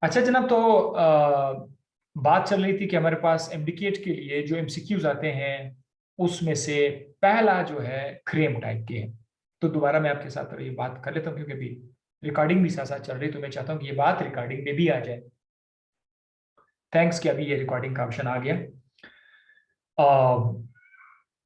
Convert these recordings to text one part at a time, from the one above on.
अच्छा जनाब, तो बात चल रही थी कि हमारे पास एमडीकेट के लिए जो एमसीक्यूज आते हैं उसमें से पहला जो है क्रेम टाइप के है। तो दोबारा मैं आपके साथ ये बात कर लेता हूँ क्योंकि अभी रिकॉर्डिंग भी साथ साथ चल रही है, तो मैं चाहता हूँ कि ये बात रिकॉर्डिंग में भी आ जाए। थैंक्स कि अभी ये रिकॉर्डिंग का ऑप्शन आ गया।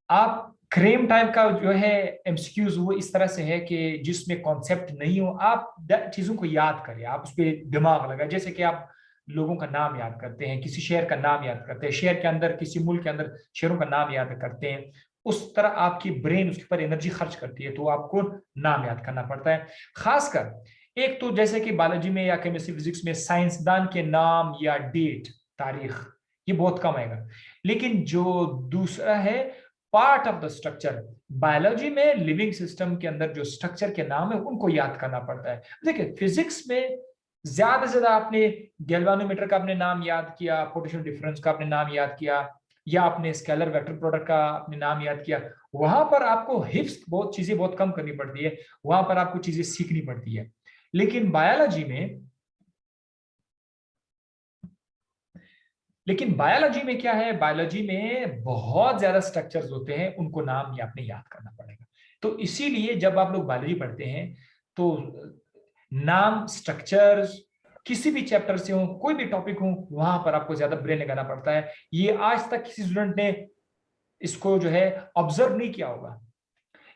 आप क्रेम टाइप का जो है एमसीक्यूज वो इस तरह से है कि जिसमें कॉन्सेप्ट नहीं हो, आप चीजों को याद करें, आप उस पर दिमाग लगाए। जैसे कि आप लोगों का नाम याद करते हैं, किसी शहर का नाम याद करते हैं, शहर के अंदर किसी मुल्क के अंदर शहरों का नाम याद करते हैं, उस तरह आपकी ब्रेन उसके ऊपर एनर्जी खर्च करती है, तो आपको नाम याद करना पड़ता है। खासकर एक तो जैसे कि बायोलॉजी में या केमिस्ट्री फिजिक्स में साइंसदान के नाम या डेट, तारीख, ये बहुत कम आएगा। लेकिन जो दूसरा है part of the structure, biology में लिविंग सिस्टम के अंदर जो स्ट्रक्चर के नाम है उनको याद करना पड़ता है। देखिए फिजिक्स में ज्यादा से ज्यादा आपने गैल्वानोमीटर का आपने नाम याद किया, पोटेंशियल डिफरेंस का आपने नाम याद किया, या आपने स्केलर वेक्टर प्रोडक्ट का आपने नाम याद किया। वहां पर आपको हिफ्स बहुत चीजें बहुत कम करनी पड़ती है, वहां पर आपको चीजें सीखनी पड़ती है। लेकिन बायोलॉजी में क्या है, बायोलॉजी में बहुत ज्यादा स्ट्रक्चर्स होते हैं, उनको नाम ये आपने याद करना पड़ेगा। तो इसीलिए जब आप लोग बायोलॉजी पढ़ते हैं तो नाम, स्ट्रक्चर्स, किसी भी चैप्टर से हो, कोई भी टॉपिक हो, वहां पर आपको ज्यादा ब्रेन लगाना पड़ता है। ये आज तक किसी स्टूडेंट ने इसको जो है ऑब्जर्व नहीं किया होगा,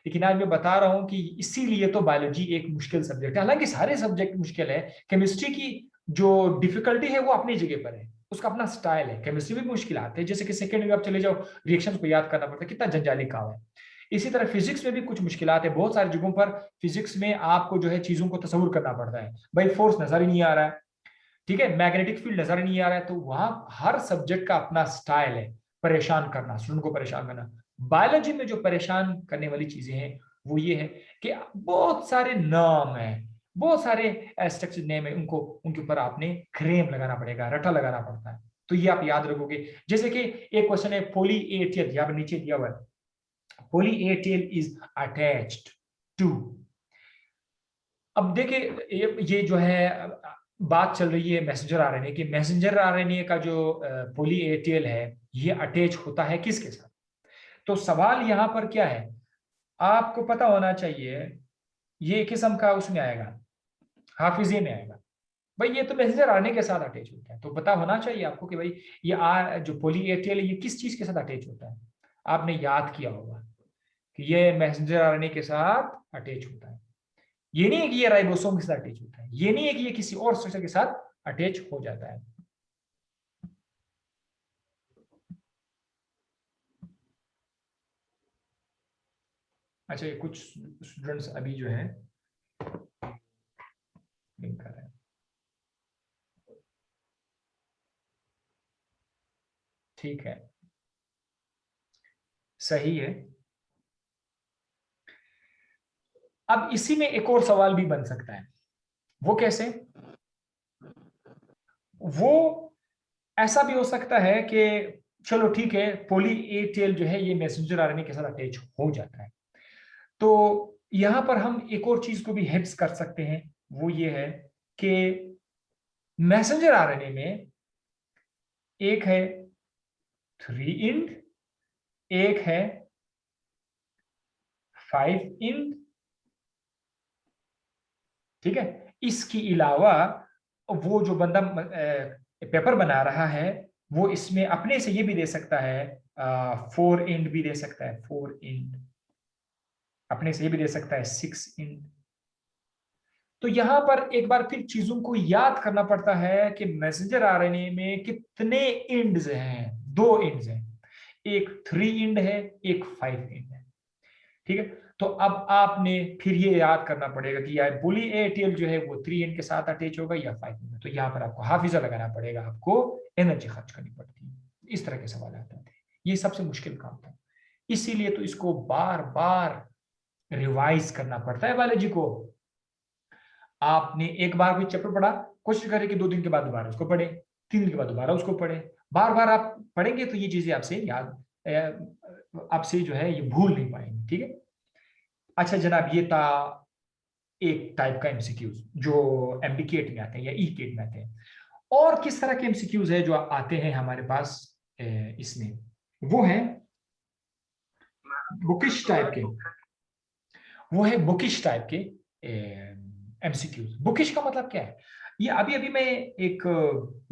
लेकिन आज मैं बता रहा हूं कि इसीलिए तो बायोलॉजी एक मुश्किल सब्जेक्ट है। हालांकि सारे सब्जेक्ट मुश्किल है, केमिस्ट्री की जो डिफिकल्टी है वो अपनी जगह पर है, उसका अपना स्टाइल है। केमिस्ट्री में मुश्किल आते हैं, जैसे कि सेकंड में आप चले जाओ, रिएक्शंस को याद करना पड़ता है, कितना जंजाली काम है। इसी तरह फिजिक्स में भी कुछ मुश्किलात है, बहुत सारी जगहों पर फिजिक्स में आपको जो है चीजों को तस्वुर करना पड़ता है। भाई फोर्स नजर ही नहीं आ रहा है, ठीक है, मैग्नेटिक फील्ड नजर नहीं आ रहा है, तो वहां हर सब्जेक्ट का अपना स्टाइल है परेशान करना, स्टूडेंट को परेशान करना। बायोलॉजी में जो परेशान करने वाली चीजें हैं वो ये है कि बहुत सारे नाम है, बहुत सारे स्ट्रक्चर नेम है, उनको उनके ऊपर आपने क्रेम लगाना पड़ेगा, रटा लगाना पड़ता है। तो ये आप याद रखोगे। जैसे कि एक क्वेश्चन है पोली ए टेल, यहाँ पर नीचे दिया हुआ है, पोली ए टेल इज अटैच्ड टू। अब देखिए ये जो है बात चल रही है मैसेंजर आरएनए की। मैसेंजर आरएनए का जो पोली ए टेल है, ये अटैच होता है किसके साथ? तो सवाल यहां पर क्या है, आपको पता होना चाहिए ये किस्म का उसमें आएगा, हाफिजे में आएगा। भाई ये तो मैसेंजर आरएनए के साथ अटैच होता है, तो पता होना चाहिए आपको कि भाई ये जो पोली ए टेल है ये किस चीज के साथ अटैच होता है। आपने याद किया होगा कि ये मैसेंजर आरएनए के साथ अटैच होता है। ये नहीं है कि ये राइबोसोम के साथ अटैच होता है, ये नहीं है कि ये किसी और स्ट्रक्चर के साथ अटैच हो जाता है। अच्छा, ये कुछ स्टूडेंट्स अभी जो है लिंक कर रहे हैं, ठीक है, सही है। अब इसी में एक और सवाल भी बन सकता है, वो कैसे? वो ऐसा भी हो सकता है कि चलो ठीक है, पोली ए टेल जो है ये मैसेंजर आरएनए के साथ अटैच हो जाता है, तो यहां पर हम एक और चीज को भी हेड्स कर सकते हैं। वो ये है कि मैसेंजर आरएनए में एक है 3' एक है 5', ठीक है। इसके अलावा वो जो बंदा पेपर बना रहा है वो इसमें अपने से ये भी दे सकता है, 4' भी दे सकता है, 4', अपने से ये भी दे सकता है 6'। तो यहां पर एक बार फिर चीजों को याद करना पड़ता है कि मैसेंजर आरएनए में कितने इंड्स हैं। 2 इंड्स हैं, एक 3' है, एक 5' है, ठीक है। तो अब आपने फिर ये याद करना पड़ेगा कि यार बुली एटीएल जो है वो 3' के साथ अटैच होगा या 5'। तो यहाँ पर आपको हाफिजा लगाना पड़ेगा, आपको एनर्जी खर्च करनी पड़ती है। इस तरह के सवाल आते हैं, ये सबसे मुश्किल काम था। इसीलिए तो इसको बार बार रिवाइज करना पड़ता है बायोलॉजी को। आपने एक बार कोई चैप्टर पढ़ा, कोशिश करें कि 2 दिन के बाद दोबारा उसको पढ़े, 3 दिन के बाद दोबारा उसको पढ़े। बार बार आप पढ़ेंगे तो ये चीजें आपसे याद, आपसे जो है ये भूल नहीं पाएंगे, ठीक है। अच्छा जनाब, ये था एक टाइप का एमसीक्यूज जो एमडीकेट में आते हैं या ई केट में आते हैं। और किस तरह के एमसीक्यूज है जो आते हैं हमारे पास इसमें, वो है बुकिश टाइप के, वो है बुकिश टाइप के एमसीक्यूज। बुकिश का मतलब क्या है? ये अभी अभी मैं एक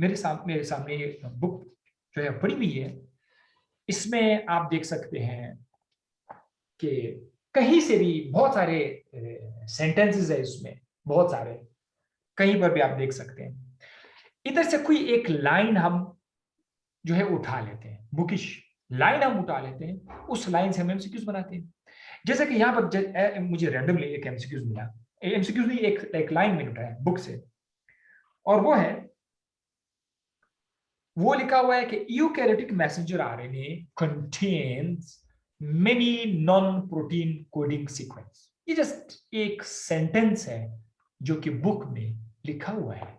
मेरे सामने बुक जो है पड़ी हुई है, इसमें आप देख सकते हैं कि कहीं से भी बहुत सारे सेंटेंसेस है इसमें, बहुत सारे, कहीं पर भी आप देख सकते हैं। इधर से कोई एक लाइन हम जो है उठा लेते हैं, बुकिश लाइन हम उठा लेते हैं, उस लाइन से हम एमसीक्यूज बनाते हैं। जैसे कि यहाँ पर मुझे रैंडमली एक एमसीक्यूज मिला, एमसीक्यूज नहीं, एक लाइन मैंने उठाया बुक से, और वो लिखा हुआ है कि eukaryotic messenger RNA contains many non protein coding sequence. ये जस्ट एक सेंटेंस है जो कि बुक में लिखा हुआ है।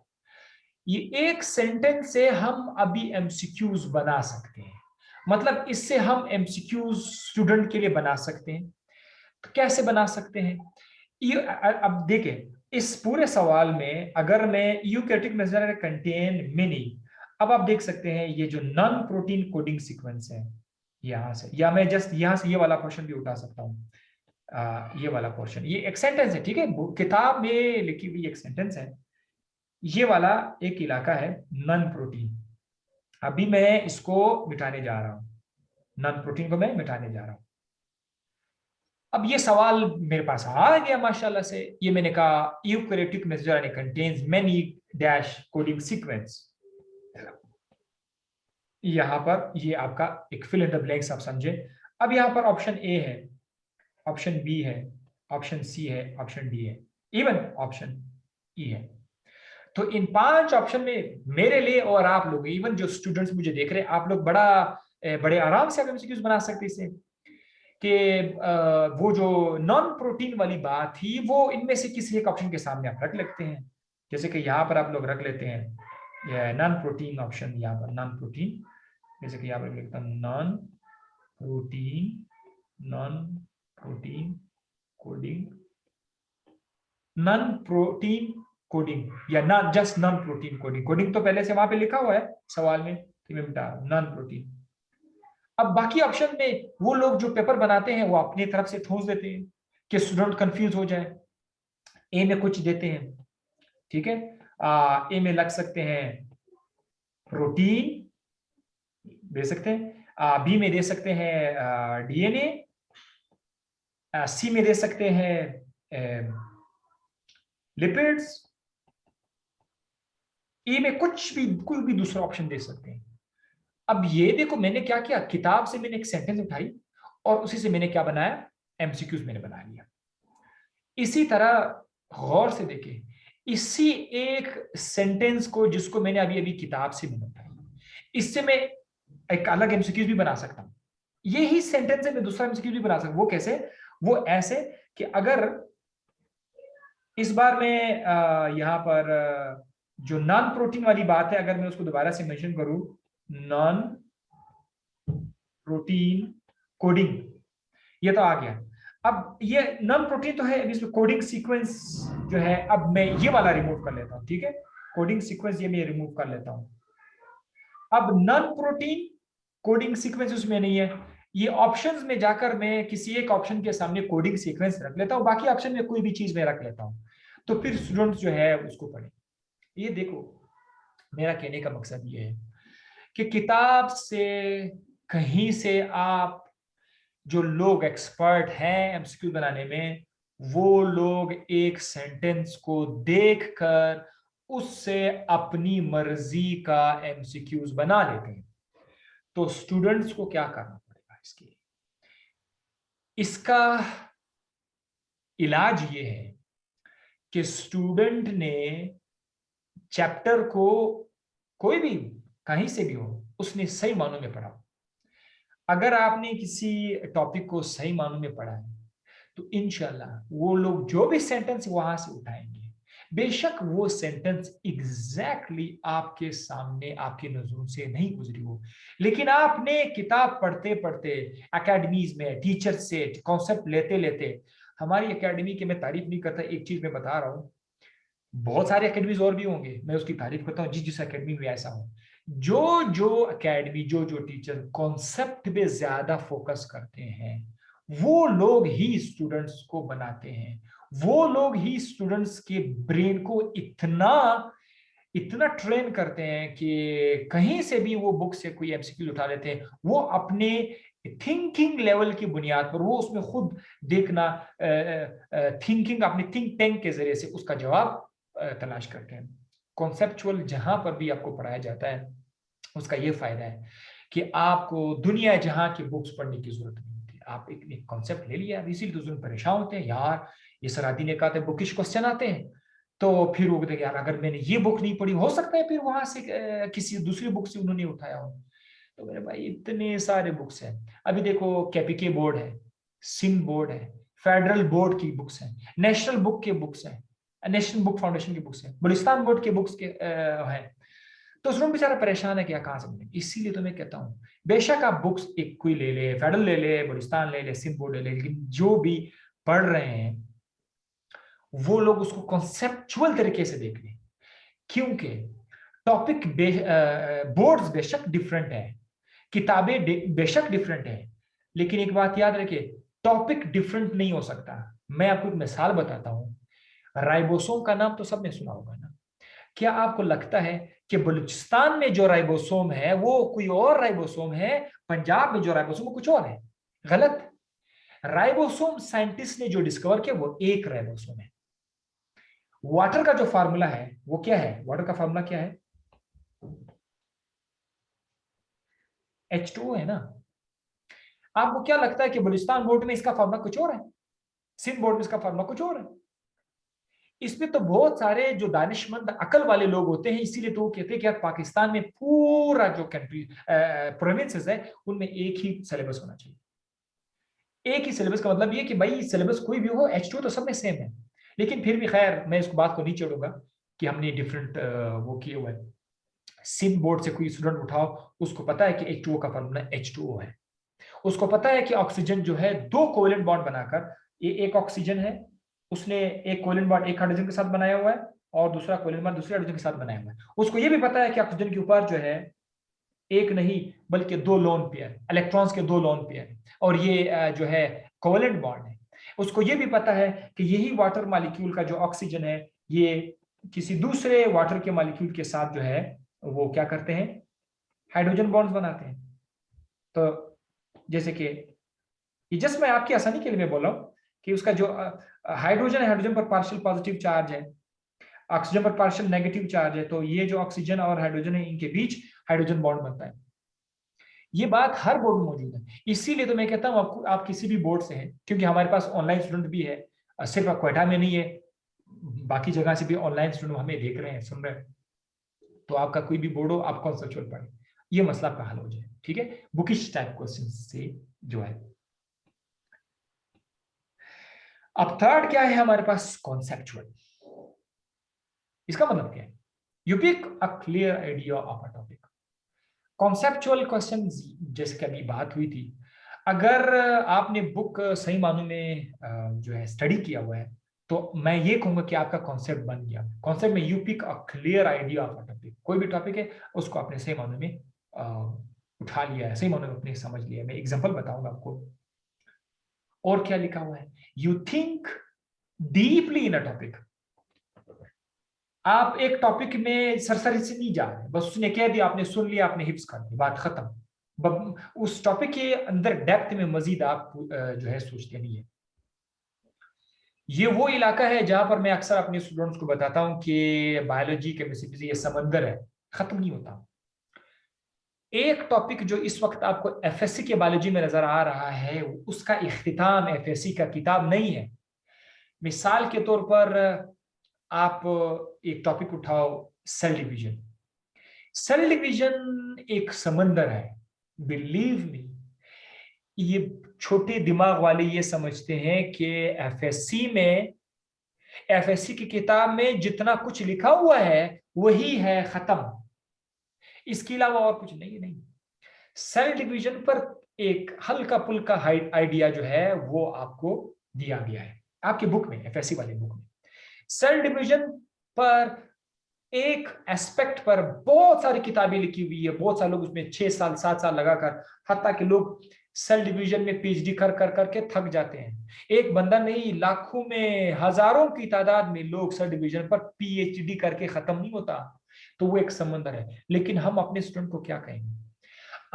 ये एक सेंटेंस से हम अभी एमसीक्यूज बना सकते हैं, मतलब इससे हम एमसीक्यूज स्टूडेंट के लिए बना सकते हैं। तो कैसे बना सकते हैं? ये अब देखें, इस पूरे सवाल में अगर मैं यूकैरियोटिक मैसेंजर कंटेन मेनी, अब आप देख सकते हैं ये जो नॉन प्रोटीन कोडिंग सीक्वेंस है यहां से, या मैं जस्ट यहां से ये वाला क्वेश्चन भी उठा सकता हूं, ये वाला क्वेश्चन, ये एक सेंटेंस है, ठीक है, किताब में लिखी हुई एक सेंटेंस है, ये वाला एक इलाका है नॉन प्रोटीन। अभी मैं इसको मिटाने जा रहा हूं, नॉन प्रोटीन को मैं मिटाने जा रहा हूं। अब ये सवाल मेरे पास आ गया माशाल्लाह से, ये मैंने कहा eukaryotic messenger contains many dash coding sequence. यहां पर ये आपका एक फिल इन द ब्लैंक्स आप समझे। अब यहां पर ऑप्शन ए है, ऑप्शन बी है, ऑप्शन सी है, ऑप्शन डी है, इवन ऑप्शन ई है। तो इन 5 ऑप्शन में मेरे लिए और आप लोग, इवन जो स्टूडेंट्स मुझे देख रहे हैं, आप लोग बड़े आराम से आप एमसीक्यूज बना सकते हैं इसे, कि वो जो नॉन प्रोटीन वाली बात थी वो इनमें से किसी एक ऑप्शन के सामने आप रख लेते हैं। जैसे कि यहाँ पर आप लोग रख लेते हैं नॉन प्रोटीन ऑप्शन, यहाँ पर नॉन प्रोटीन, जैसे कि यहाँ पर लिखता हूँ non protein, non protein coding, non protein coding, या non just non protein coding. Coding तो पहले से वहां पे लिखा हुआ है सवाल में, तो मैं बता रहा हूँ नॉन प्रोटीन। अब बाकी ऑप्शन में वो लोग जो पेपर बनाते हैं वो अपनी तरफ से ठोस देते हैं कि स्टूडेंट कंफ्यूज हो जाए। ए में कुछ देते हैं, ठीक है, ए में लग सकते हैं प्रोटीन दे सकते हैं, बी में दे सकते हैं डीएनए, सी में दे सकते हैं लिपिड्स, ए में कुछ भी कोई भी दूसरा ऑप्शन दे सकते हैं। अब ये देखो मैंने क्या किया, किताब से मैंने एक सेंटेंस उठाई और उसी से मैंने क्या बनाया, एमसीक्यूज मैंने बना लिया। इसी तरह गौर से देखें, इसी एक सेंटेंस को जिसको मैंने अभी अभी किताब से मैंने उठाया, इससे मैं एक अलग एमसीक्यूज भी बना सकता हूं। यही सेंटेंस है मैं दूसरा एमसीक्यूज भी बना सकता हूं। वो कैसे? वो ऐसे कि अगर इस बार मैं यहां पर जो नॉन प्रोटीन वाली बात है, अगर मैं उसको दोबारा से मेंशन करूं, नॉन प्रोटीन कोडिंग, ये तो आ गया। अब ये नॉन प्रोटीन तो है, अब इसमें कोडिंग सीक्वेंस जो है, अब मैं ये वाला रिमूव कर लेता हूं, ठीक है, कोडिंग सीक्वेंस ये मैं रिमूव कर लेता हूं। अब नॉन प्रोटीन कोडिंग सीक्वेंस उसमें नहीं है, ये ऑप्शंस में जाकर मैं किसी एक ऑप्शन के सामने कोडिंग सीक्वेंस रख लेता हूं, बाकी ऑप्शन में कोई भी चीज मैं रख लेता हूं, तो फिर स्टूडेंट्स जो है उसको पढ़े। ये देखो मेरा कहने का मकसद ये है कि किताब से कहीं से आप, जो लोग एक्सपर्ट हैं एमसीक्यू बनाने में, वो लोग एक सेंटेंस को देखकर उससे अपनी मर्जी का एमसीक्यूज बना लेते हैं। तो स्टूडेंट्स को क्या करना पड़ेगा इसके लिए? इसका इलाज ये है कि स्टूडेंट ने चैप्टर को, कोई भी कहीं से भी हो, उसने सही मानों में पढ़ा। अगर आपने किसी टॉपिक को सही मानों में पढ़ा है तो इंशाल्लाह वो लोग जो भी सेंटेंस वहां से उठाएंगे, बेशक वो सेंटेंस एग्जैक्टली आपके सामने आपकी नजरों से नहीं गुजरी हो, लेकिन आपने किताब पढ़ते पढ़ते, एकेडमीज में टीचर से कॉन्सेप्ट लेते लेते, हमारी एकेडमी की मैं तारीफ नहीं करता, एक चीज मैं बता रहा हूं, बहुत सारे एकेडमीज और भी होंगे, मैं उसकी तारीफ करता हूँ जिस जिस एकेडमी में ऐसा हो। जो जो एकेडमी, जो जो टीचर कॉन्सेप्ट पे ज्यादा फोकस करते हैं, वो लोग ही स्टूडेंट्स को बनाते हैं, वो लोग ही स्टूडेंट्स के ब्रेन को इतना इतना ट्रेन करते हैं कि कहीं से भी वो बुक से कोई एमसीक्यू उठा लेते हैं, वो अपने थिंकिंग लेवल की बुनियाद पर वो उसमें खुद देखना, थिंकिंग अपने थिंक टैंक के जरिए से उसका जवाब तलाश करते हैं। कॉन्सेप्चुअल जहां पर भी आपको पढ़ाया जाता है, उसका ये फायदा है कि आपको दुनिया जहां की बुक्स पढ़ने की जरूरत नहीं होती। आप एक कॉन्सेप्ट ले लिया, इसीलिए तो परेशान होते हैं यार, ये सरादी ने कहा था बुकिश क्वेश्चन आते हैं, तो फिर वो कहते हैं यार अगर मैंने ये बुक नहीं पढ़ी, हो सकता है फिर वहां से किसी दूसरी बुक से उन्होंने उठाया हो। तो मेरे भाई इतने सारे बुक्स हैं। अभी देखो केपीके बोर्ड है, सिंध बोर्ड है, फेडरल बोर्ड की बुक्स हैं, नेशनल बुक के बुक्स हैं, नेशनल बुक फाउंडेशन की बुक्स हैं, बलूचिस्तान बोर्ड के बुक्स के हैं। तो स्टूडेंट बेचारा परेशान है कि कहाँ से मिलेंगे। इसीलिए तो मैं कहता हूँ बेशक आप बुक्स एक कोई ले ले, फेडरल ले ले, बलूचिस्तान ले ले, सिंध बोर्ड ले ले, लेकिन जो भी पढ़ रहे हैं वो लोग उसको कॉन्सेप्चुअल तरीके से देख लें। क्योंकि टॉपिक बोर्ड्स बेशक डिफरेंट है, किताबें बेशक डिफरेंट है, लेकिन एक बात याद रखिए, टॉपिक डिफरेंट नहीं हो सकता। मैं आपको एक मिसाल बताता हूं। राइबोसोम का नाम तो सबने सुना होगा ना? क्या आपको लगता है कि बलूचिस्तान में जो राइबोसोम है वो कोई और राइबोसोम है, पंजाब में जो राइबोसोम वो कुछ और है? गलत। राइबोसोम साइंटिस्ट ने जो डिस्कवर किया वो एक राइबोसोम है। वाटर का जो फार्मूला है वो क्या है? वाटर का फार्मूला क्या है? H2O है ना? आपको क्या लगता है कि बलूचिस्तान बोर्ड में इसका फार्मूला कुछ और है, सिंध बोर्ड में इसका फार्मूला कुछ और है? इसमें तो बहुत सारे जो दानिशमंद अकल वाले लोग होते हैं, इसीलिए तो वो कहते हैं कि यार पाकिस्तान में पूरा जो कंट्री प्रोविंसेस है उनमें एक ही सिलेबस होना चाहिए। एक ही सिलेबस का मतलब ये कि भाई सिलेबस कोई भी हो, H2 तो सब में सेम है। लेकिन फिर भी खैर मैं इस बात को नहीं छोड़ूंगा कि हमने डिफरेंट वो किए हुए हैं। सिंध बोर्ड से कोई स्टूडेंट उठाओ, उसको पता है कि H2O का फार्मूला H2O है। उसको पता है कि ऑक्सीजन जो है दो कोवेलेंट बॉन्ड बनाकर, ये एक ऑक्सीजन है, उसने एक कोवेलेंट बॉन्ड एक हाइड्रोजन के साथ बनाया हुआ है और दूसरा कोवेलेंट बॉन्ड दूसरे हाइड्रोजन के साथ बनाया हुआ है। उसको ये भी पता है कि ऑक्सीजन के ऊपर जो है एक नहीं बल्कि दो लोन पेयर, इलेक्ट्रॉन्स के दो लोन पेयर, और ये जो है कोवेलेंट बॉन्ड है। उसको ये भी पता है कि यही वाटर मॉलिक्यूल का जो ऑक्सीजन है, ये किसी दूसरे वाटर के मॉलिक्यूल के साथ जो है वो क्या करते हैं, हाइड्रोजन बॉन्ड्स बनाते हैं। तो जैसे कि ये जस्ट मैं आपकी आसानी के लिए मैं बोल रहा हूं कि उसका जो हाइड्रोजन है, हाइड्रोजन पर पार्शियल पॉजिटिव चार्ज है, ऑक्सीजन पर पार्शियल नेगेटिव चार्ज है, तो ये जो ऑक्सीजन और हाइड्रोजन है इनके बीच हाइड्रोजन बॉन्ड बनता है। ये बात हर बोर्ड में मौजूद है। इसीलिए तो मैं कहता हूं आपको, आप किसी भी बोर्ड से हैं, क्योंकि हमारे पास ऑनलाइन स्टूडेंट भी है, सिर्फ क्वेटा में नहीं है, बाकी जगह से भी ऑनलाइन स्टूडेंट हमें देख रहे हैं, सुन रहे हैं। तो आपका कोई भी बोर्ड हो, आप कॉन्सेप्चुअल पढ़े, ये मसला आपका हल हो जाए। ठीक है, बुकिश टाइप क्वेश्चन से जो है। अब थर्ड क्या है हमारे पास? कॉन्सेप्चुअल। इसका मतलब क्या है? You pick a clear idea of a topic. Conceptual question जैसे कि अभी बात हुई थी, अगर आपने बुक सही मानों में जो है स्टडी किया हुआ है, तो मैं ये कहूंगा कि आपका कॉन्सेप्ट बन गया। कॉन्सेप्ट में you pick a clear idea of a topic. कोई भी टॉपिक है उसको आपने सही मानों में उठा लिया है, सही मानों में अपने समझ लिया है। मैं एग्जांपल बताऊंगा आपको। और क्या लिखा हुआ है? You think deeply in a topic. आप एक टॉपिक में सरसरी से नहीं जा रहे, बस उसने कह दिया, आपने सुन लिया, आपने हिफ्स कर दिया, बात खत्म। उस टॉपिक के अंदर डेप्थ में मजीद आप जो है सोचते नहीं है। ये वो इलाका है जहां पर मैं अक्सर अपने स्टूडेंट्स को बताता हूं कि बायोलॉजी केमिस्ट्री ये समंदर है, खत्म नहीं होता। एक टॉपिक जो इस वक्त आपको एफएससी के बायोलॉजी में नजर आ रहा है, उसका इख्तिताम एफएससी का किताब नहीं है। मिसाल के तौर पर आप एक टॉपिक उठाओ, सेल डिवीजन। सेल डिवीजन एक समंदर है, बिलीव मी। ये छोटे दिमाग वाले ये समझते हैं कि एफएससी की किताब में जितना कुछ लिखा हुआ है वही है, खत्म, इसके अलावा और कुछ नहीं। सेल डिवीजन पर एक हल्का पुल्का आइडिया जो है वो आपको दिया गया है आपकी बुक में, एफएससी वाली बुक में। सेल डिवीजन पर एक एस्पेक्ट पर बहुत सारी किताबें लिखी हुई है, बहुत सारे लोग उसमें 6 साल 7 साल लगाकर, हत्ता कि लोग सेल डिवीजन में पीएचडी कर कर करके थक जाते हैं। एक बंदा नहीं, लाखों में हजारों की तादाद में लोग सेल डिवीजन पर पीएचडी करके खत्म नहीं होता। तो वो एक समंदर है। लेकिन हम अपने स्टूडेंट को क्या कहेंगे?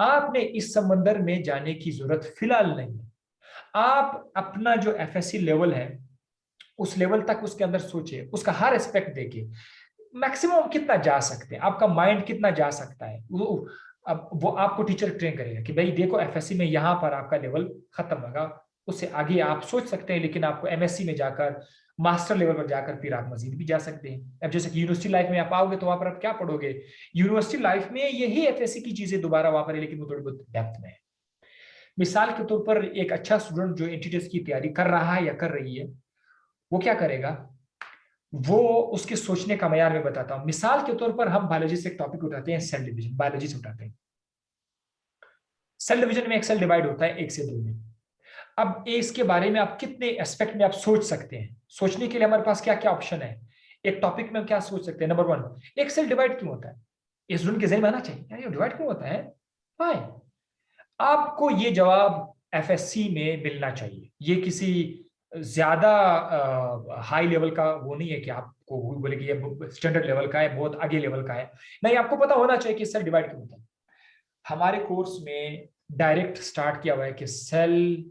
आपने इस समंदर में जाने की जरूरत फिलहाल नहीं है। आप अपना जो एफएससी लेवल है उस लेवल तक उसके अंदर सोचिए, उसका हर एस्पेक्ट देखिए, मैक्सिमम कितना जा सकते हैं, आपका माइंड कितना जा सकता है। अब वो आपको टीचर ट्रेन करेगा कि भाई देखो एफएससी में यहाँ पर आपका लेवल खत्म होगा, उससे आगे आप सोच सकते हैं, लेकिन आपको एमएससी में जाकर मास्टर लेवल पर जाकर फिर आप मजीद भी जा सकते हैं। अब जैसे कि यूनिवर्सिटी लाइफ में आप आओगे तो वहां पर आप क्या पढ़ोगे? यूनिवर्सिटी लाइफ में यही एफएससी की चीजें दोबारा वहां पर है, लेकिन वो थोड़ी बहुत डेप्थ में है। मिसाल के तौर पर एक अच्छा स्टूडेंट जो एंट्री की तैयारी कर रहा है या कर रही है, वो क्या करेगा? वो उसके सोचने का मयार मैं बताता हूं। मिसाल के तौर पर हम बायोलॉजी से एक टॉपिक उठाते हैं, सेल डिवीजन, बायोलॉजी से उठाते हैं। सेल डिवीजन में एक सेल डिवाइड होता है 1 से 2 में। अब इसके बारे में आप कितने एस्पेक्ट में आप सोच सकते हैं? सोचने के लिए हमारे पास क्या क्या ऑप्शन है? एक टॉपिक में हम क्या सोच सकते हैं? नंबर 1, एक सेल डिवाइड क्यों होता है? इस स्टूडेंट के जहन में आना चाहिए, यार ये डिवाइड क्यों होता है? हाय, आपको ये जवाब एफएससी में मिलना चाहिए। ये किसी ज्यादा हाई लेवल का वो नहीं है कि आपको बोले कि ये स्टैंडर्ड लेवल का है, बहुत आगे लेवल का है। नहीं, आपको पता होना चाहिए कि सेल डिवाइड क्यों होता है। हमारे कोर्स में डायरेक्ट स्टार्ट किया हुआ है कि सेल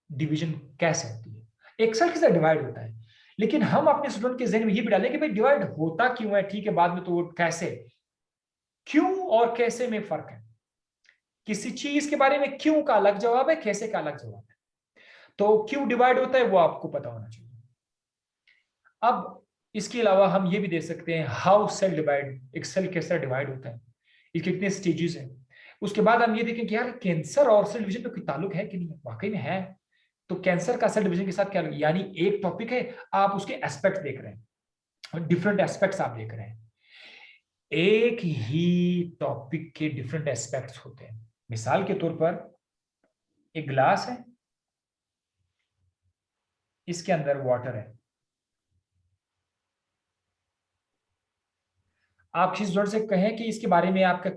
डिवीजन कैसे होती है, एक सेल कैसे डिवाइड होता है। लेकिन हम अपने स्टूडेंट के जहन में ये भी डालें कि भाई डिवाइड होता क्यों है, ठीक है, बाद में तो वो कैसे, क्यों और कैसे में फर्क है। किसी चीज के बारे में क्यों का अलग जवाब है, कैसे का अलग जवाब है। तो क्यों डिवाइड होता है वो आपको पता होना चाहिए। अब इसके अलावा हम ये भी देख सकते हैं हाउ सेल डिवाइड, एक सेल कैसे डिवाइड होता है, इसके कितने स्टेजेस हैं। उसके बाद हम ये देखें कि यार कैंसर और सेल डिवीजन में कोई ताल्लुक है कि नहीं, वाकई में है। तो कैंसर का सेल डिवीजन के साथ क्या, यानी एक टॉपिक है, आप उसके एस्पेक्ट देख रहे हैं और डिफरेंट एस्पेक्ट्स आप देख रहे हैं। एक ही टॉपिक के डिफरेंट एस्पेक्ट्स होते हैं। मिसाल के तौर पर एक ग्लास है, इसके अंदर वाटर है। आप किसी स्टूडेंट से कहें कि इसके बारे में आपका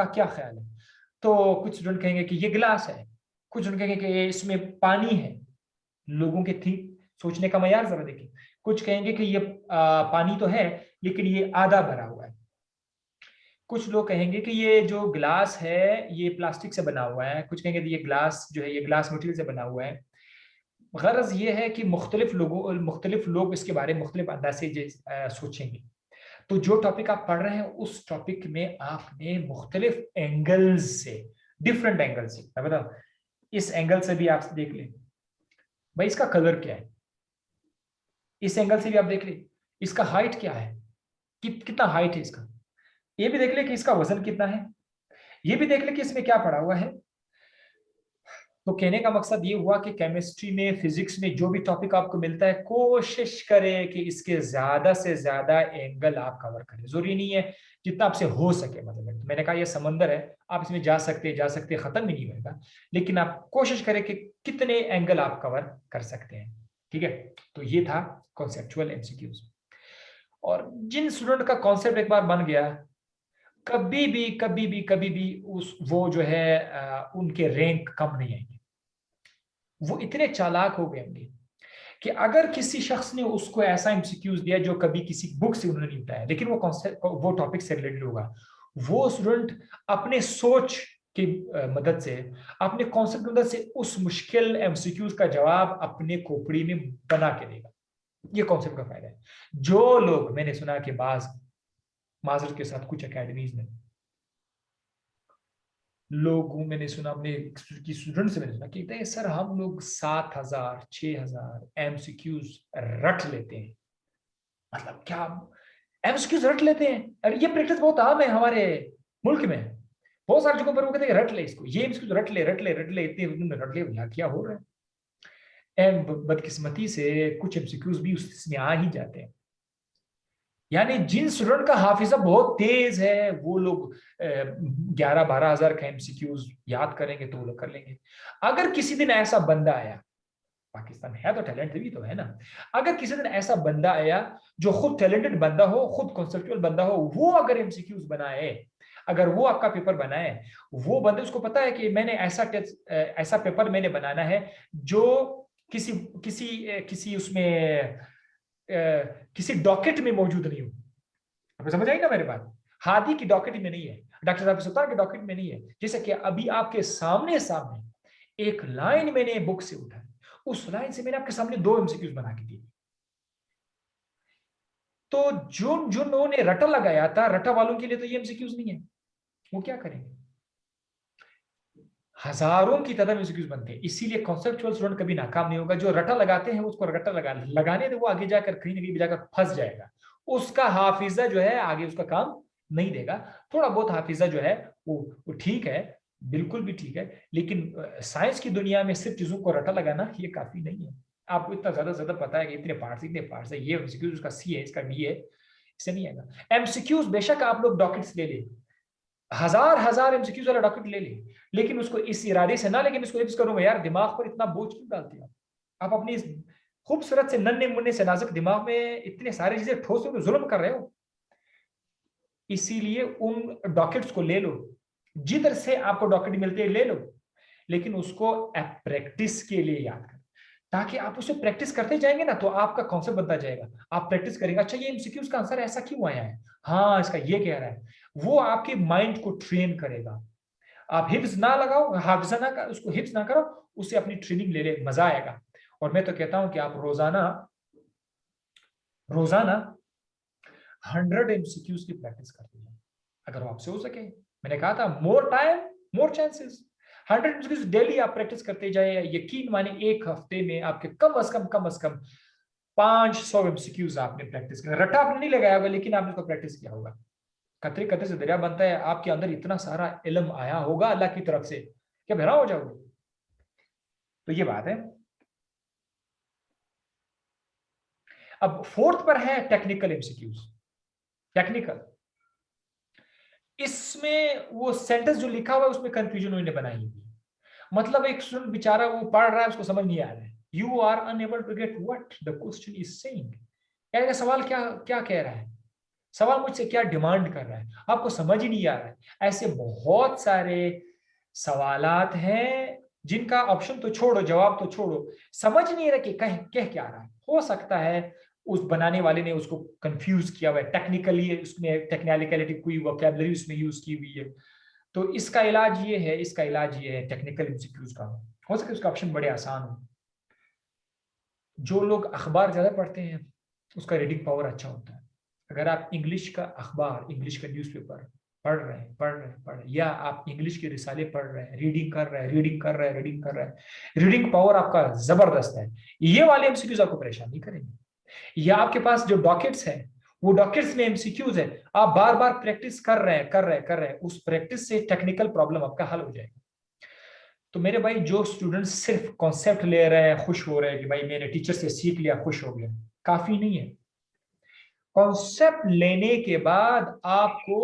क्या ख्याल है, तो कुछ स्टूडेंट कहेंगे कि ये गिलास है, कुछ स्टूडेंट कहेंगे कि इसमें पानी है। लोगों के थी सोचने का मयार जरा देखिए। कुछ कहेंगे कि ये पानी तो है लेकिन ये आधा भरा हुआ है। कुछ लोग कहेंगे कि ये जो ग्लास है ये प्लास्टिक से बना हुआ है। कुछ कहेंगे ये ग्लास जो है ये ग्लास मटेरियल से बना हुआ है। गरज ये है कि मुख्तलिफ लोग इसके बारे में मुख्तलिफ अंदाज से सोचेंगे। तो जो टॉपिक आप पढ़ रहे हैं उस टॉपिक में आपने मुख्तलिफ एंगल्स से, डिफरेंट एंगल से, मैं बताऊं, इस एंगल से भी आप देख लें भाई इसका कलर क्या है, इस एंगल से भी आप देख लें इसका हाइट क्या है, कितना हाइट है इसका, ये भी देख ले कि इसका वजन कितना है, ये भी देख ले कि इसमें क्या पड़ा हुआ है। तो कहने का मकसद ये हुआ कि केमिस्ट्री में, फिजिक्स में जो भी टॉपिक आपको मिलता है कोशिश करें कि इसके ज्यादा से ज्यादा एंगल आप कवर करें। जरूरी नहीं है, जितना आपसे हो सके। मतलब मैंने कहा ये समंदर है, आप इसमें जा सकते खत्म ही नहीं होगा, लेकिन आप कोशिश करें कि कितने एंगल आप कवर कर सकते हैं। ठीक है, तो ये था कॉन्सेप्चुअल एमसीक्यूज। और जिन स्टूडेंट का कॉन्सेप्ट एक बार बन गया, कभी भी उस वो जो है उनके रैंक कम नहीं आएंगे। वो इतने चालाक हो गए होंगे कि अगर किसी शख्स ने उसको ऐसा एमसीक्यूज दिया जो कभी किसी बुक से उन्होंने नहीं बताया, लेकिन वो कॉन्सेप्ट, वो टॉपिक से रिलेटेड होगा, वो स्टूडेंट अपने सोच की मदद से, अपने कॉन्सेप्ट की मदद से उस मुश्किल एमसीक्यूज का जवाब अपने खोपड़ी में बना के देगा। ये कॉन्सेप्ट का फायदा है। जो लोग, मैंने सुना कि बाज माजरत के साथ कुछ एकेडमीज में लोगों, मैंने सुना अपने की स्टूडेंट से मैंने सुना कि सर हम लोग 7,000 6,000 एमसीक्यूज रट लेते हैं। मतलब क्या एमसीक्यूज रट लेते हैं? अरे ये प्रैक्टिस बहुत आम है हमारे मुल्क में। बहुत सारी जगहों पर वो कहते हैं रट ले इसको, ये एमसीक्यूज रट ले इतने रट ले, यहाँ क्या हो रहा है। बदकिस्मती से कुछ एमसीक्यूज भी उसमें आ ही जाते हैं। यानी जिन स्टूडेंट का हाफिजा बहुत तेज है वो लोग 11-12 हज़ार का एमसीक्यूज याद करेंगे तो वो लोग कर लेंगे। अगर किसी दिन ऐसा बंदा आया पाकिस्तान है तो टैलेंट भी तो है ना। अगर किसी दिन ऐसा बंदा आया जो खुद टैलेंटेड बंदा हो, खुद कॉन्सेप्चुअल बंदा हो, वो अगर एमसीक्यूज बनाए, अगर वो आपका पेपर बनाए, वो बंदे उसको पता है कि मैंने ऐसा पेपर मैंने बनाना है जो किसी किसी किसी उसमें किसी डॉकेट में मौजूद नहीं हो। आपको समझ आई ना मेरी बात? हादी की डॉकेट में नहीं है, डॉक्टर साहब सुल्तान की डॉकेट में नहीं है। जैसे कि अभी आपके सामने सामने एक लाइन मैंने बुक से उठाई, उस लाइन से मैंने आपके सामने 2 एमसीक्यूज बना के दी। तो जो उन्होंने रटा लगाया था, रटा वालों के लिए तो ये एमसीक्यूज नहीं है, वो क्या करेंगे? हजारों की तादाद में एमसीक्यूज बनते हैं। इसीलिए कॉन्सेप्चुअल स्टूडेंट कभी नाकाम नहीं होगा। जो रटा लगाते हैं उसको रटा लगाने दे, वो आगे जाकर कहीं ना कहीं जाकर फंस जाएगा। उसका हाफिजा जो है आगे उसका काम नहीं देगा। थोड़ा बहुत हाफिजा जो है वो ठीक है, बिल्कुल भी ठीक है, लेकिन साइंस की दुनिया में सिर्फ चीजों को रटा लगाना ये काफी नहीं है। आपको इतना ज्यादा पता है कि इतने पार्ट्स है, ये एमसीक्यूज उसका सी है, इसका डी है, इससे नहीं आएगा। एमसीक्यूज बेशक आप लोग डॉकेट्स ले ले, हजार हजार एमसीक्यूज वाला डॉक्यूमेंट ले ले, लेकिन उसको इस इरादे से ना, लेकिन इसको हिफ्ज करूंगा यार, दिमाग पर इतना बोझ क्यों डालते हैं आप अपनी इस खूबसूरत से नन्हे मुन्ने से नाजुक दिमाग में इतने सारे चीजें ठोस के जुल्म कर रहे हो। इसीलिए उन डॉक्यूमेंट्स को ले लो, जिधर से आपको डॉक्यूमेंट मिलते हैं ले लो, लेकिन उसको प्रैक्टिस के लिए याद करो, ताकि आप उसे प्रैक्टिस करते जाएंगे ना तो आपका कॉन्सेप्ट बनता जाएगा। आप प्रैक्टिस करेंगे, अच्छा ये एमसीक्यूज का आंसर ऐसा क्यों आया है, हाँ इसका ये कह रहा है, वो आपके माइंड को ट्रेन करेगा। आप हिफ्ज ना लगाओ, हाफिजा ना कर, उसको हिफ्ज ना करो, उससे अपनी ट्रेनिंग ले ले, मजा आएगा। और मैं तो कहता हूं कि आप रोजाना रोजाना 100 एमसीक्यूज की प्रैक्टिस करते जाए, अगर वो आपसे हो सके। मैंने कहा था more time more chances. 100 MCQs daily आप प्रैक्टिस करते जाए, यकीन माने एक हफ्ते में आपके कम अज कम 500 एमसीक्यूज आपने प्रैक्टिस किया। रट्टा आपने नहीं लगाया होगा, लेकिन आपने उसको प्रैक्टिस किया होगा। कतरे कतरे से दरिया बनता है, आपके अंदर इतना सारा इल्म आया होगा अल्लाह की तरफ से, क्या भरा हो जाओगे? तो ये बात है। अब फोर्थ पर है टेक्निकल एमसीक्यूज। टेक्निकल, इसमें वो सेंटेंस जो लिखा हुआ है उसमें कंफ्यूजन उन्होंने बनाई हुई है। मतलब एक स्टूडेंट बेचारा वो पढ़ रहा है, उसको समझ नहीं आ रहा है, you are unable to get what the question is saying. क्या सवाल क्या क्या कह रहा है, सवाल मुझसे क्या डिमांड कर रहा है, आपको समझ ही नहीं आ रहा है। ऐसे बहुत सारे सवालात हैं जिनका ऑप्शन तो छोड़ो, जवाब तो छोड़ो, समझ नहीं रहा कि कह क्या रहा है। हो सकता है उस बनाने वाले ने उसको कंफ्यूज किया हुआ है, टेक्निकली उसमें टेक्निकलिटी कोई वोकैबुलरी उसमें यूज की हुई है। तो इसका इलाज ये है, इसका इलाज ये है टेक्निकल एमसीक्यूज का। हो सके उसका ऑप्शन बड़े आसान हो। जो लोग अखबार ज्यादा पढ़ते हैं उसका रीडिंग पावर अच्छा होता है। अगर आप इंग्लिश का अखबार, इंग्लिश का न्यूज़पेपर पढ़ रहे हैं, या आप इंग्लिश के रिसाले पढ़ रहे हैं, रीडिंग कर रहे हैं, रीडिंग पावर आपका जबरदस्त है, ये वाले एमसीक्यूज आपको परेशान नहीं करेंगे। या आपके पास जो डॉकेट्स है, वो डॉकेट्स में एमसीक्यूज है, आप बार बार प्रैक्टिस कर रहे हैं, उस प्रैक्टिस से टेक्निकल प्रॉब्लम आपका हल हो जाएगा। तो मेरे भाई, जो स्टूडेंट्स सिर्फ कॉन्सेप्ट ले रहे हैं, खुश हो रहे हैं कि भाई मैंने टीचर से सीख लिया, खुश हो गया, काफी नहीं है। कॉन्सेप्ट लेने के बाद आपको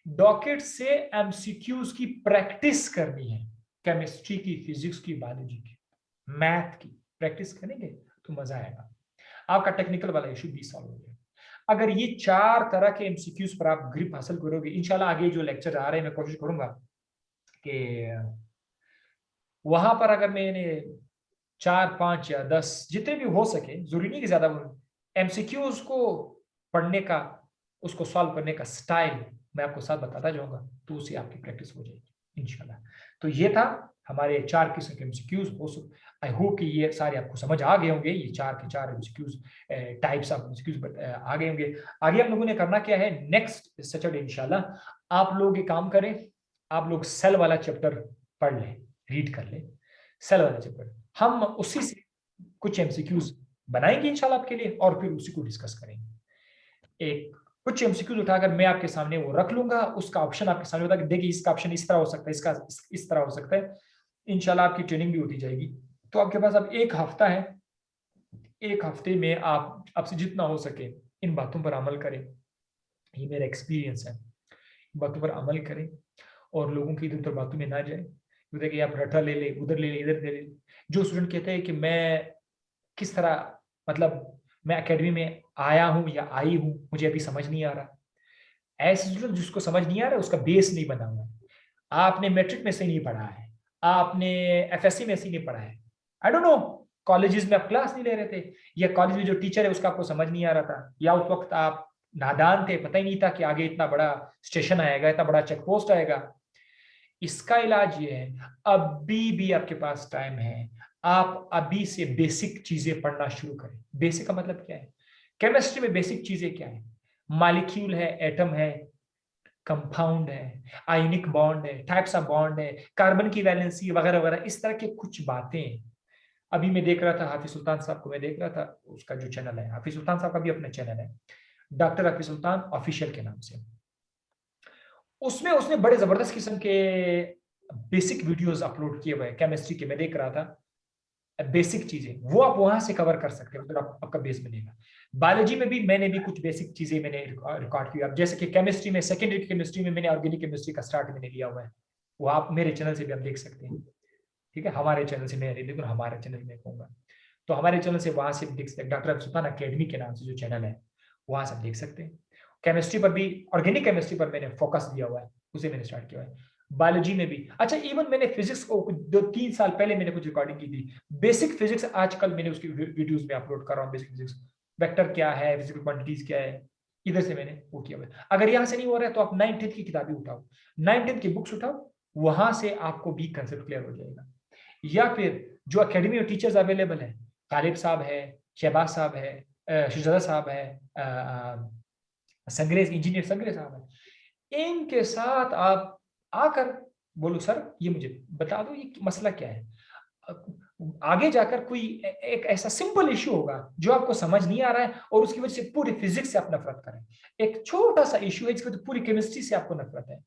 डॉकेट से एमसीक्यूज की प्रैक्टिस करनी है। केमिस्ट्री की, फिजिक्स की, बायोलॉजी की, मैथ की प्रैक्टिस करेंगे तो मजा आएगा। आपका टेक्निकल वाला इशू भी सॉल्व हो जाएगा। अगर ये 4 तरह के एमसीक्यूज पर आप ग्रिप हासिल करोगे, इंशाल्लाह आगे जो लेक्चर आ रहे हैं मैं कोशिश करूंगा कि वहां पर अगर मैंने 4, 5 या 10 जितने भी हो सके, जरूरी नहीं कि ज्यादा, एमसीक्यूज को पढ़ने का, उसको सॉल्व करने का स्टाइल मैं आपको साथ बताता जाऊंगा, तो उससे आपकी प्रैक्टिस हो जाएगी इंशाल्लाह। तो ये था हमारे 4 किस्म के एमसीक्यूज। हो आई होप कि ये सारे आपको समझ आ गए होंगे, ये 4 के 4 एमसीक्यूज, टाइप्स ऑफ एमसीक्यूज आ गए होंगे। आगे हम लोगों ने करना क्या है, नेक्स्ट सैटरडे इंशाल्लाह आप लोग एक काम करें, आप लोग सेल वाला चैप्टर पढ़ लें, रीड कर लें, सेल वाला चैप्टर। हम उसी से कुछ एमसीक्यूज बनाएंगे इंशाल्लाह आपके लिए, और फिर उसी को डिस्कस करेंगे। एक कुछ एमसीक्यूज उठाकर मैं आपके सामने वो रख लूंगा, उसका ऑप्शन आपके सामने होता है कि देखिए इसका ऑप्शन इस तरह हो सकता है, इसका इस तरह हो सकता है। इंशाल्लाह आपकी ट्रेनिंग भी होती जाएगी। तो आपके पास अब एक हफ्ता है, एक हफ्ते में आप आपसे जितना हो सके इन बातों पर अमल करें। ये मेरा एक्सपीरियंस है, बातों पर अमल करें और लोगों की इधर उधर बातों में ना जाए। उधर कि आप रट्टा ले ले, उधर ले ले, इधर ले ले। जो स्टूडेंट कहते हैं कि मैं किस तरह, मतलब मैं एकेडमी में आया हूं या आई हूं, मुझे अभी समझ नहीं आ रहा, ऐसे स्टूडेंट जिसको समझ नहीं आ रहा, उसका बेस नहीं बना हुआ है। आपने मैट्रिक में से नहीं पढ़ा है, आपने एफएससी में से नहीं पढ़ा है, आई डोंट नो, कॉलेजेस में आप क्लास नहीं ले रहे थे, या कॉलेज में जो टीचर है उसका आपको समझ नहीं आ रहा था, या उस वक्त आप नादान थे, पता ही नहीं था कि आगे इतना बड़ा स्टेशन आएगा, इतना बड़ा चेक पोस्ट आएगा। इसका इलाज ये है, अभी भी आपके पास टाइम है, आप अभी से बेसिक चीजें पढ़ना शुरू करें। बेसिक का मतलब क्या है? केमिस्ट्री में बेसिक चीजें क्या है? मॉलिक्यूल है, एटम है, कंपाउंड है, आयनिक बॉन्ड है, टाइप्स ऑफ बॉन्ड है, कार्बन की वैलेंसी वगैरह वगैरह, इस तरह के कुछ बातें। अभी मैं देख रहा था हाफिज सुल्तान साहब को, मैं देख रहा था उसका जो चैनल है, हाफिज सुल्तान साहब का भी अपना चैनल है, डॉक्टर हाफिज सुल्तान ऑफिशियल के नाम से। उसमें उसने बड़े जबरदस्त किस्म के बेसिक वीडियोस अपलोड किए हुए हैं केमिस्ट्री के, मैं देख रहा था बेसिक चीजें, वो आप वहां से कवर कर सकते हो, तो आपका बेस बनेगा। बायोलॉजी में भी मैंने भी कुछ बेसिक चीजें मैंने रिकॉर्ड की, अब जैसे कि केमिस्ट्री में, सेकेंडरी केमिस्ट्री में मैंने ऑर्गेनिक केमिस्ट्री का स्टार्ट मैंने लिया हुआ है, वो आप मेरे चैनल से भी आप देख सकते हैं। ठीक है, हमारे चैनल से मैं नहीं, लेकिन हमारे चैनल में कहूंगा, तो हमारे चैनल से वहां से देख सकते हैं, डॉक्टर सुल्तान अकेडमी के नाम से जो चैनल है, वहां से आप देख सकते हैं। केमिस्ट्री पर भी, ऑर्गेनिक केमिस्ट्री पर मैंने फोकस दिया हुआ है, उसे मैंने स्टार्ट किया है। बायोलॉजी में भी, अच्छा इवन मैंने फिजिक्स को 2-3 साल पहले मैंने कुछ रिकॉर्डिंग की थी, बेसिक फिजिक्स आजकल मैंने उसकी वीडियोस में अपलोड कर रहा हूँ, बेसिक फिजिक्स, वेक्टर क्या है, फिजिकल क्वांटिटीज क्या है, इधर से मैंने वो किया हुआ है। अगर यहाँ से नहीं हो रहा है तो आप 9th की किताबें उठाओ, 9th की बुक्स उठाओ, वहां से आपको भी कंसेप्ट क्लियर हो जाएगा। या फिर जो एकेडमी में टीचर्स अवेलेबल है, तालिब साहब है, शहबाज साहब है, शुजादा साहब है, संग्रेज इंजीनियर संग्रेज साहब है, इनके साथ आप आकर बोलो सर ये मुझे बता दो ये मसला क्या है। आगे जाकर कोई एक ऐसा सिंपल इश्यू होगा जो आपको समझ नहीं आ रहा है और उसकी वजह से पूरी फिजिक्स से आप नफरत करें। एक छोटा सा इश्यू है जिसकी तो पूरी केमिस्ट्री से आपको नफरत है।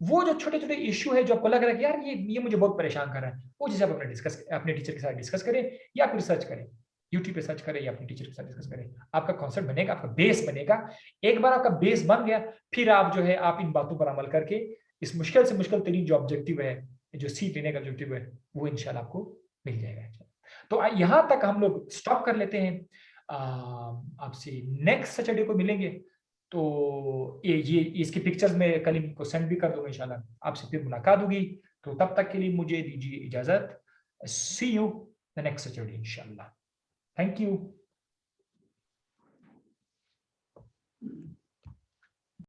वो जो छोटे छोटे इश्यू है जो आपको लग रहा है कि यार ये मुझे बहुत परेशान कर रहा है, वो चीज आप अपने टीचर के साथ डिस्कस करें, या फिर सर्च करें, यूट्यूब पे सर्च करें, या अपने टीचर के साथ डिस्कस करें। आपका कॉन्सेप्ट बनेगा, आपका बेस बनेगा। एक बार आपका बेस बन गया, फिर आप जो है आप इन बातों पर अमल करके इस मुश्किल से मुश्किल तरीन जो ऑब्जेक्टिव है, जो सीट लेने का ऑब्जेक्टिव है, वो इंशाल्लाह आपको मिल जाएगा। तो यहां तक हम लोग स्टॉप कर लेते हैं। आपसे नेक्स्ट सैटरडे को मिलेंगे, तो ये इसकी पिक्चर्स में कल इनको सेंड भी कर दूंगा, इंशाल्लाह आपसे फिर मुलाकात होगी। तो तब तक के लिए मुझे दीजिए इजाजत। सी यू द नेक्स्ट सैटरडे इंशाल्लाह। Thank you.